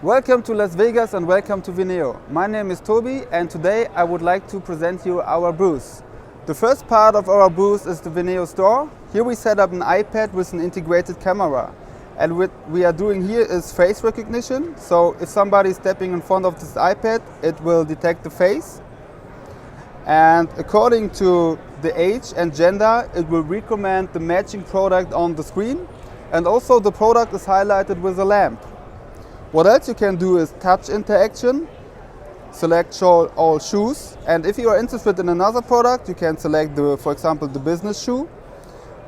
Welcome to Las Vegas and welcome to viewneo. My name is Tobi and today I would like to present you our booth. The first part of our booth is the viewneo store. Here we set up an iPad with an integrated camera. And what we are doing here is face recognition. So if somebody is stepping in front of this iPad, it will detect the face. And according to the age and gender, it will recommend the matching product on the screen. And also the product is highlighted with a lamp. What else you can do is touch interaction, select show all shoes, and if you are interested in another product, you can select, for example, the business shoe.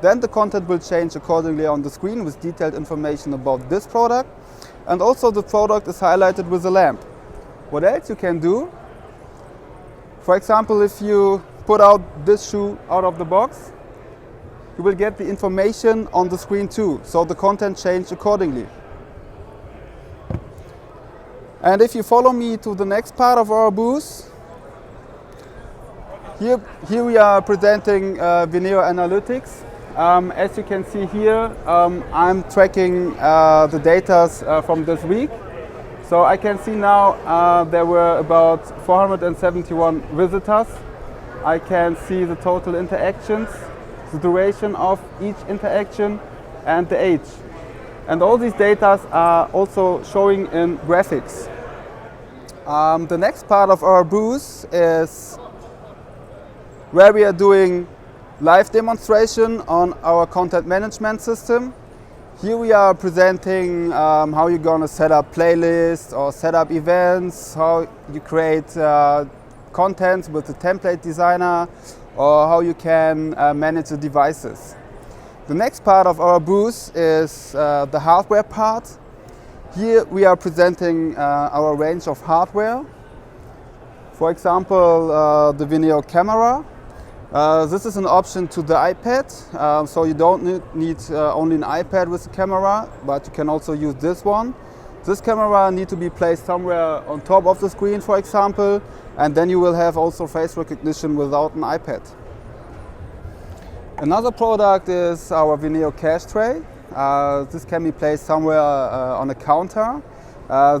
Then the content will change accordingly on the screen with detailed information about this product. And also the product is highlighted with a lamp. What else you can do? For example, if you put out this shoe out of the box, you will get the information on the screen too, so the content changed accordingly. And if you follow me to the next part of our booth, here we are presenting viewneo analytics. As you can see here, I'm tracking the data from this week. So I can see now there were about 471 visitors. I can see the total interactions, the duration of each interaction, and the age. And all these data are also showing in graphics. The next part of our booth is where we are doing live demonstration on our content management system. Here we are presenting how you're going to set up playlists or set up events, how you create content with the template designer, or how you can manage the devices. The next part of our booth is the hardware part. Here we are presenting our range of hardware. For example, the viewneo camera. This is an option to the iPad, so you don't need only an iPad with the camera, but you can also use this one. This camera needs to be placed somewhere on top of the screen, for example, and then you will have also face recognition without an iPad. Another product is our viewneo cache tray. This can be placed somewhere on a counter.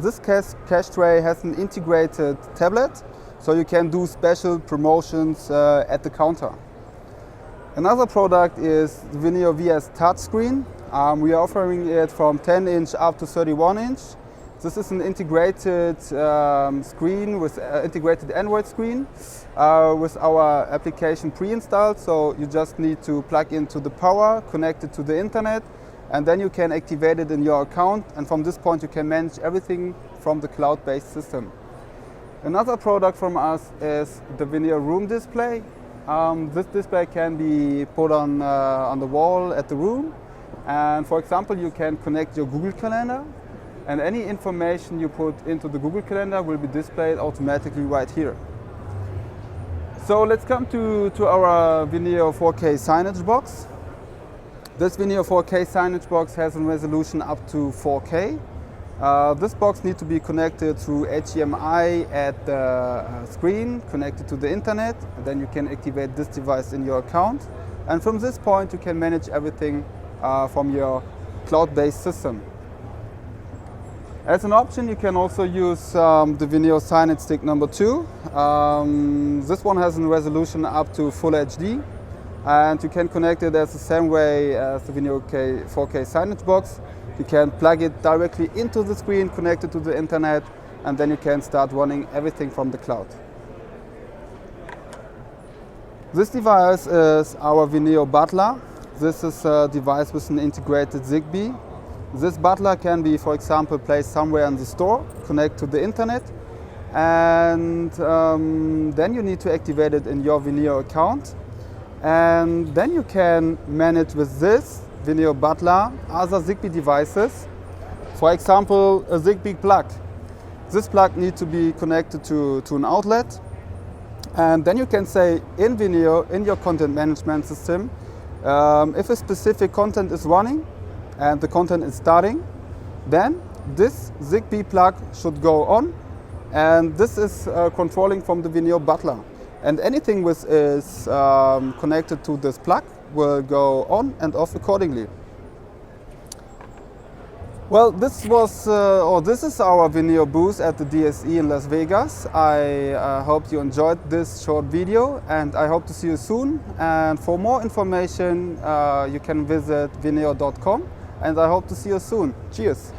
This cache tray has an integrated tablet, so you can do special promotions at the counter. Another product is the viewneo VS touchscreen. We are offering it from 10-inch up to 31-inch. This is an integrated screen with integrated Android screen with our application pre-installed. So you just need to plug into the power, connect it to the internet, and then you can activate it in your account. And from this point, you can manage everything from the cloud-based system. Another product from us is the viewneo room display. This display can be put on the wall at the room. And for example, you can connect your Google Calendar, and any information you put into the Google Calendar will be displayed automatically right here. So let's come to our viewneo 4K signage box. This viewneo 4K signage box has a resolution up to 4K. This box needs to be connected through HDMI at the screen, connected to the internet, and then you can activate this device in your account. And from this point, you can manage everything from your cloud-based system. As an option, you can also use the viewneo signage stick number 2. This one has a resolution up to Full HD. And you can connect it as the same way as the viewneo 4K signage box. You can plug it directly into the screen, connect it to the internet, and then you can start running everything from the cloud. This device is our viewneo Butler. This is a device with an integrated Zigbee. This Butler can be, for example, placed somewhere in the store, connect to the internet, and then you need to activate it in your viewneo account. And then you can manage with this viewneo Butler other Zigbee devices. For example, a Zigbee plug. This plug needs to be connected to an outlet. And then you can say in viewneo, in your content management system, if a specific content is running and the content is starting, then this Zigbee plug should go on. And this is controlling from the viewneo Butler. And anything which is connected to this plug will go on and off accordingly. Well, this is our veneer booth at the DSE in Las Vegas. I hope you enjoyed this short video, and I hope to see you soon. And for more information, you can visit viewneo.com, and I hope to see you soon. Cheers!